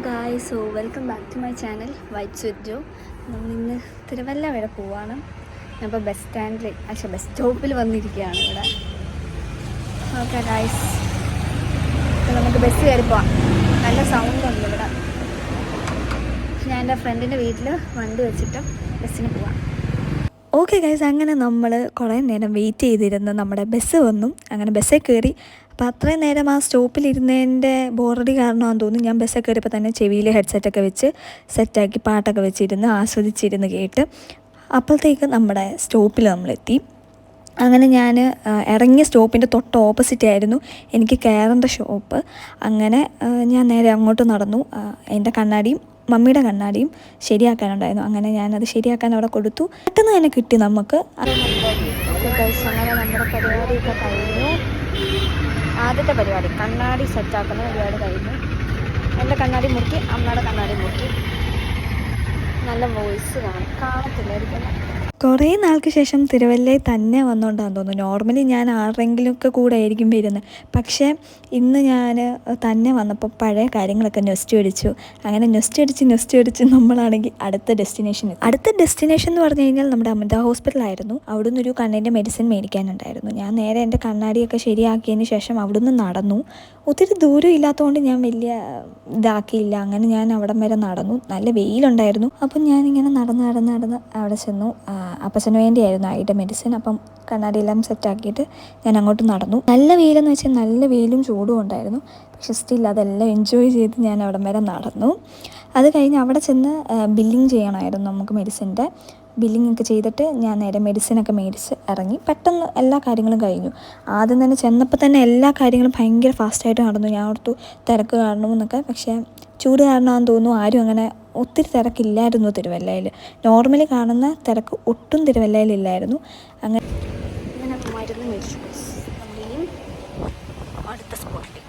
Guys, so welcome back to my channel വൈറ്റ്സ് with Jo. നമ്മളിന്ന് തിരുവല്ല വരെ പോവാണ്. ഞാനിപ്പോൾ ബസ് സ്റ്റോപ്പിൽ വന്നിരിക്കുകയാണ് ഇവിടെ. ഓക്കെ ഗായ്സ്, നമുക്ക് ബസ് കയറി പോവാം. നല്ല സൗണ്ട് ഉണ്ട് ഇവിടെ. ഞാൻ എൻ്റെ ഫ്രണ്ടിൻ്റെ വീട്ടിൽ വണ്ടി വെച്ചിട്ട് ബസ്സിന് പോവാം. ഓക്കെ ഗൈസ്, അങ്ങനെ നമ്മൾ കുറേ നേരം വെയിറ്റ് ചെയ്തിരുന്നു. നമ്മുടെ ബസ് വന്നു. അങ്ങനെ ബസ്സിൽ കയറി. അപ്പോൾ അത്രയും നേരം ആ സ്റ്റോപ്പിലിരുന്നതിൻ്റെ ബോറടി കാരണമാണെന്ന് തോന്നുന്നു. ഞാൻ ബസ്സിൽ കയറിയപ്പോൾ തന്നെ ചെവിയിൽ ഹെഡ്സെറ്റൊക്കെ വെച്ച് സെറ്റാക്കി പാട്ടൊക്കെ വെച്ചിരുന്ന് ആസ്വദിച്ചിരുന്ന് കേട്ട്. അപ്പോഴത്തേക്ക് നമ്മുടെ സ്റ്റോപ്പിൽ നമ്മളെത്തി. അങ്ങനെ ഞാൻ ഇറങ്ങിയ സ്റ്റോപ്പിൻ്റെ തൊട്ട് ഓപ്പോസിറ്റ് ആയിരുന്നു എനിക്ക് കയറേണ്ട ഷോപ്പ്. അങ്ങനെ ഞാൻ നേരെ അങ്ങോട്ട് നടന്നു. എൻ്റെ കണ്ണാടിയും മമ്മിയുടെ കണ്ണാടിയും ശരിയാക്കാനുണ്ടായിരുന്നു. അങ്ങനെ ഞാനത് ശരിയാക്കാൻ അവിടെ കൊടുത്തു. പെട്ടെന്ന് തന്നെ കിട്ടി നമുക്ക്. അങ്ങനെ നമ്മുടെ പരിപാടിയൊക്കെ കഴിഞ്ഞു. ആദ്യത്തെ പരിപാടി കണ്ണാടി സെറ്റാക്കുന്ന പരിപാടി കഴിഞ്ഞു. എൻ്റെ കണ്ണാടി മുറുക്കി, അമ്മയുടെ കണ്ണാടി മുറുക്കി. നല്ല വോയിസ് കാണത്തില്ലായിരിക്കും. കുറേ നാൾക്ക് ശേഷം തിരുവല്ലയിൽ തന്നെ വന്നുകൊണ്ടാന്ന് തോന്നുന്നു. നോർമലി ഞാൻ ആരുടെങ്കിലുമൊക്കെ കൂടെ ആയിരിക്കും വരുന്നത്. പക്ഷേ ഇന്ന് ഞാൻ തന്നെ വന്നപ്പോൾ പഴയ കാര്യങ്ങളൊക്കെ നെസ്റ്റ് അടിച്ചു. അങ്ങനെ നെസ്റ്റ് അടിച്ച് നമ്മളാണെങ്കിൽ അടുത്ത ഡെസ്റ്റിനേഷൻ എന്ന് പറഞ്ഞു കഴിഞ്ഞാൽ നമ്മുടെ അമൃത ഹോസ്പിറ്റലായിരുന്നു. അവിടുന്ന് ഒരു കണ്ണിൻ്റെ മെഡിസിൻ മേടിക്കാനുണ്ടായിരുന്നു. ഞാൻ നേരെ എൻ്റെ കണ്ണാടിയൊക്കെ ശരിയാക്കിയതിന് ശേഷം അവിടുന്ന് നടന്നു. ഒത്തിരി ദൂരം ഇല്ലാത്തതുകൊണ്ട് ഞാൻ വലിയ ഇതാക്കിയില്ല. അങ്ങനെ ഞാൻ അവിടം വരെ നടന്നു. നല്ല വെയിലുണ്ടായിരുന്നു. അപ്പം ഞാനിങ്ങനെ നടന്ന് അവിടെ ചെന്നു. അപ്പച്ചന് വേണ്ടിയായിരുന്നു അതിൻ്റെ മെഡിസിൻ. അപ്പം കണ്ണാടിയെല്ലാം സെറ്റാക്കിയിട്ട് ഞാൻ അങ്ങോട്ട് നടന്നു. നല്ല വെയിലെന്ന് വെച്ചാൽ നല്ല വെയിലും ചൂടും ഉണ്ടായിരുന്നു. പക്ഷെ സ്റ്റിൽ അതെല്ലാം എൻജോയ് ചെയ്ത് ഞാൻ അവിടം വരെ നടന്നു. അത് കഴിഞ്ഞ് അവിടെ ചെന്ന് ബില്ലിങ് ചെയ്യണമായിരുന്നു നമുക്ക് മെഡിസിൻ്റെ. ബില്ലിംഗ് ഒക്കെ ചെയ്തിട്ട് ഞാൻ നേരെ മെഡിസിനൊക്കെ മേടിച്ച് ഇറങ്ങി. പെട്ടെന്ന് എല്ലാ കാര്യങ്ങളും കഴിഞ്ഞു. ആദ്യം തന്നെ ചെന്നപ്പോൾ തന്നെ എല്ലാ കാര്യങ്ങളും ഭയങ്കര ഫാസ്റ്റായിട്ട് നടന്നു. ഞാൻ ഓർത്തു തിരക്ക് കാണണമെന്നൊക്കെ. പക്ഷേ ചൂട് കാരണമാണെന്ന് തോന്നുന്നു ആരും അങ്ങനെ ഒത്തിരി തിരക്കില്ലായിരുന്നു തിരുവല്ലയിൽ. നോർമലി കാണുന്ന തിരക്ക് ഒട്ടും തിരുവല്ലയിലില്ലായിരുന്നു. അങ്ങനെ മരുന്ന് മേടിച്ചു. അടുത്ത സ്പോട്ടിലേക്ക്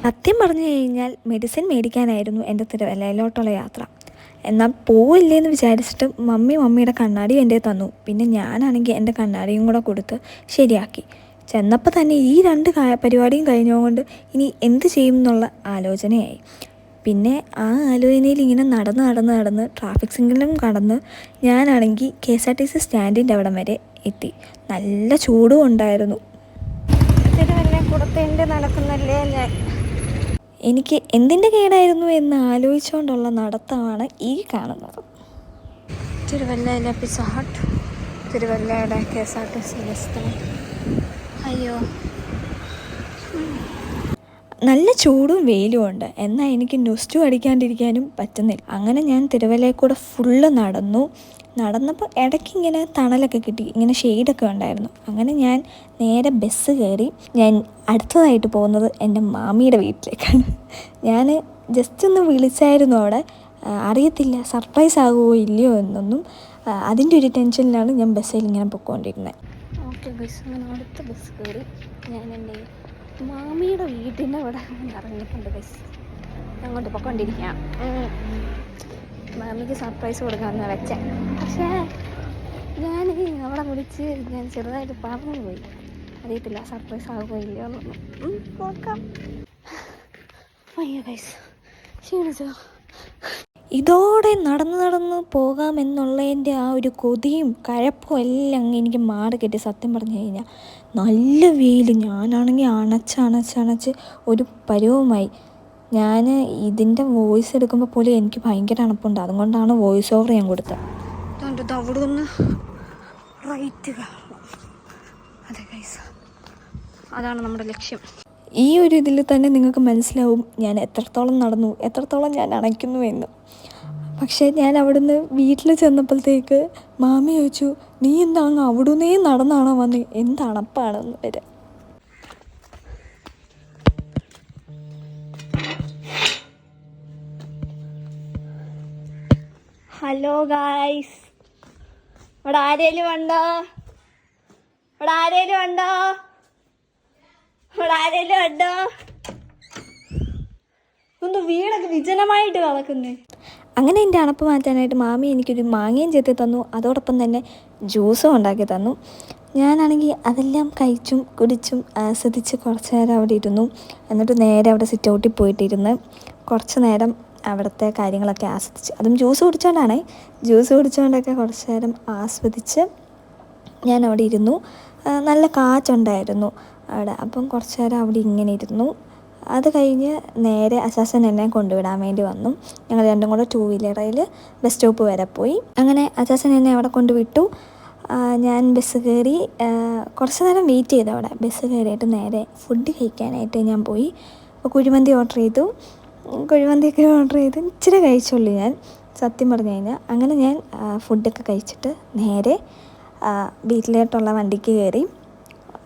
സത്യം പറഞ്ഞു കഴിഞ്ഞാൽ മെഡിസിൻ മേടിക്കാനായിരുന്നു എൻ്റെ തിരുവല്ലയിലോട്ടുള്ള യാത്ര. എന്നാൽ പോവില്ലേന്ന് വിചാരിച്ചിട്ട് മമ്മിയുടെ കണ്ണാടിയും എൻ്റെ തന്നു. പിന്നെ ഞാനാണെങ്കിൽ എൻ്റെ കണ്ണാടിയും കൂടെ കൊടുത്ത് ശരിയാക്കി. ചെന്നപ്പോൾ തന്നെ ഈ രണ്ട് പരിപാടിയും കഴിഞ്ഞതുകൊണ്ട് ഇനി എന്ത് ചെയ്യും എന്നുള്ള ആലോചനയായി. പിന്നെ ആ ആലോചനയിൽ ഇങ്ങനെ നടന്ന് ട്രാഫിക് സിഗ്നലും കടന്ന് ഞാനാണെങ്കിൽ KSRTC സ്റ്റാൻഡിൻ്റെ അവിടം വരെ എത്തി. നല്ല ചൂടും ഉണ്ടായിരുന്നു. തിരുവല്ലക്കുടത്തേൻ്റെ നടക്കുന്നല്ലേ ഞാൻ. എനിക്ക് എന്തിൻ്റെ കേടായിരുന്നു എന്ന് ആലോചിച്ചുകൊണ്ടുള്ള നടത്തമാണ് ഈ കാണുന്നത്. തിരുവല്ലയിലെ പിസ്സ ഹട്ട്, തിരുവല്ലയുടെ KSRTC ബസ്. അയ്യോ, നല്ല ചൂടും വെയിലും ഉണ്ട്. എന്നാൽ എനിക്ക് നെസ്റ്റ് അടിക്കാണ്ടിരിക്കാനും പറ്റുന്നില്ല. അങ്ങനെ ഞാൻ തിരുവല്ലയിൽ കൂടെ ഫുള്ള് നടന്നപ്പോൾ ഇടയ്ക്ക് ഇങ്ങനെ തണലൊക്കെ കിട്ടി, ഇങ്ങനെ ഷെയ്ഡൊക്കെ ഉണ്ടായിരുന്നു. അങ്ങനെ ഞാൻ നേരെ ബസ് കയറി. ഞാൻ അടുത്തതായിട്ട് പോകുന്നത് എൻ്റെ മാമിയുടെ വീട്ടിലേക്കാണ്. ഞാൻ ജസ്റ്റ് ഒന്ന് വിളിച്ചായിരുന്നു അവിടെ. അറിയത്തില്ല സർപ്രൈസ് ആകുമോ ഇല്ലയോ എന്നൊന്നും. അതിൻ്റെ ഒരു ടെൻഷനിലാണ് ഞാൻ ബസ്സിൽ ഇങ്ങനെ പൊയ്ക്കൊണ്ടിരുന്നത്. ഓക്കെ ബസ്, അങ്ങനെ അടുത്ത ബസ് കയറി ഞാൻ എൻ്റെ മാമിയുടെ വീട്ടിൻ്റെ അവിടെ ഇറങ്ങിയിട്ടുണ്ട്. ബസ് അങ്ങോട്ട് പൊയ്ക്കൊണ്ടിരിക്കാം. മാമിക്ക് സർപ്രൈസ് കൊടുക്കാമെന്ന് വെച്ചാൽ, പക്ഷേ ഞാൻ അവിടെ വിളിച്ച് ഞാൻ ചെറുതായിട്ട് പറഞ്ഞു പോയി. അറിയത്തില്ല സർപ്രൈസ് ആകുമോ ഇല്ലയോ എന്നൊന്നും. നോക്കാം. അയ്യോ ഗൈസ്, ക്ഷീണിച്ചോ. ഇതോടെ നടന്ന് പോകാമെന്നുള്ളതിൻ്റെ ആ ഒരു കൊതിയും കഴപ്പും എല്ലാം എനിക്ക് മാറി കിട്ടി. സത്യം പറഞ്ഞു കഴിഞ്ഞാൽ നല്ല വെയിൽ. ഞാനാണെങ്കിൽ അണച്ച് ഒരു പരുവമായി. ഞാൻ ഇതിൻ്റെ വോയിസ് എടുക്കുമ്പോൾ പോലും എനിക്ക് ഭയങ്കര അണപ്പുണ്ട്. അതുകൊണ്ടാണ് വോയിസ് ഓവർ ഞാൻ കൊടുത്തത്. അതുകൊണ്ട് അവിടെ ഒന്ന് റൈറ്റ് കാണണം. അതെ ഗൈസ്, അതാണ് നമ്മുടെ ലക്ഷ്യം. ഈ ഒരു ഇതിൽ തന്നെ നിങ്ങൾക്ക് മനസ്സിലാവും ഞാൻ എത്രത്തോളം ഞാൻ അണയ്ക്കുന്നു എന്ന്. പക്ഷേ ഞാൻ അവിടുന്ന് വീട്ടിൽ ചെന്നപ്പോഴത്തേക്ക് മാമി ചോദിച്ചു, നീ എന്താ അങ്ങ് അവിടുന്നേ നടന്നാണോ വന്ന്, എന്തണപ്പാണെന്ന് വരെ. ഹലോ ഗായ്സ്, ഇവിടെ ആരേലും ഉണ്ടോ? ഒന്ന് വീടൊക്കെ വിജനമായിട്ട് കിടക്കുന്നേ. അങ്ങനെ എൻ്റെ അണപ്പ് മാറ്റാനായിട്ട് മാമി എനിക്കൊരു മാങ്ങയും ചെത്തി തന്നു. അതോടൊപ്പം തന്നെ ജ്യൂസും ഉണ്ടാക്കി തന്നു. ഞാനാണെങ്കിൽ അതെല്ലാം കഴിച്ചും കുടിച്ചും ആസ്വദിച്ച് കുറച്ച് നേരം അവിടെ ഇരുന്നു. എന്നിട്ട് നേരെ അവിടെ സിറ്റ് ഔട്ടിൽ പോയിട്ടിരുന്ന് കുറച്ച് നേരം അവിടുത്തെ കാര്യങ്ങളൊക്കെ ആസ്വദിച്ച്, അതും ജ്യൂസ് കുടിച്ചുകൊണ്ടാണ്. ജ്യൂസ് കുടിച്ചുകൊണ്ടൊക്കെ കുറച്ച് നേരം ആസ്വദിച്ച് ഞാൻ അവിടെ ഇരുന്നു. നല്ല കാറ്റുണ്ടായിരുന്നു അവിടെ. അപ്പം കുറച്ച് നേരം അവിടെ ഇങ്ങനെ ഇരുന്നു. അത് കഴിഞ്ഞ് നേരെ അച്ചാച്ചൻ എന്നെ കൊണ്ടുവിടാൻ വേണ്ടി വന്നു. ഞങ്ങൾ രണ്ടും കൂടെ 2 വീലറിൽ ബസ് സ്റ്റോപ്പ് വരെ പോയി. അങ്ങനെ അച്ചാച്ചൻ എന്നെ അവിടെ കൊണ്ടുവിട്ടു. ഞാൻ ബസ് കയറി കുറച്ച് നേരം വെയിറ്റ് ചെയ്തു അവിടെ. ബസ് കയറിയിട്ട് നേരെ ഫുഡ് കഴിക്കാനായിട്ട് ഞാൻ പോയി. അപ്പോൾ കുഴിമന്തി ഓർഡർ ചെയ്തു. കുഴിമന്തിയൊക്കെ ഓർഡർ ചെയ്ത് ഇച്ചിരി കഴിച്ചുള്ളൂ ഞാൻ, സത്യം പറഞ്ഞു കഴിഞ്ഞാൽ. അങ്ങനെ ഞാൻ ഫുഡൊക്കെ കഴിച്ചിട്ട് നേരെ വീട്ടിലോട്ടുള്ള വണ്ടിക്ക് കയറി.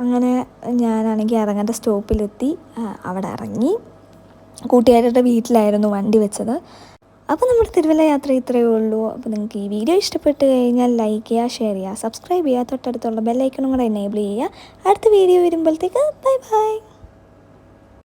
അങ്ങനെ ഞാനാണെങ്കിൽ ഇറങ്ങേണ്ട സ്റ്റോപ്പിലെത്തി. അവിടെ ഇറങ്ങി. കൂട്ടുകാരുടെ വീട്ടിലായിരുന്നു വണ്ടി വെച്ചത്. അപ്പോൾ നമ്മുടെ തിരുവല്ല യാത്ര ഇത്രയേ ഉള്ളൂ. അപ്പോൾ നിങ്ങൾക്ക് ഈ വീഡിയോ ഇഷ്ടപ്പെട്ട് കഴിഞ്ഞാൽ ലൈക്ക് ചെയ്യുക, ഷെയർ ചെയ്യുക, സബ്സ്ക്രൈബ് ചെയ്യുക, തൊട്ടടുത്തുള്ള ബെല്ലൈക്കണും കൂടെ എനേബിൾ ചെയ്യുക. അടുത്ത വീഡിയോ വരുമ്പോഴത്തേക്ക് ബൈ ബൈ.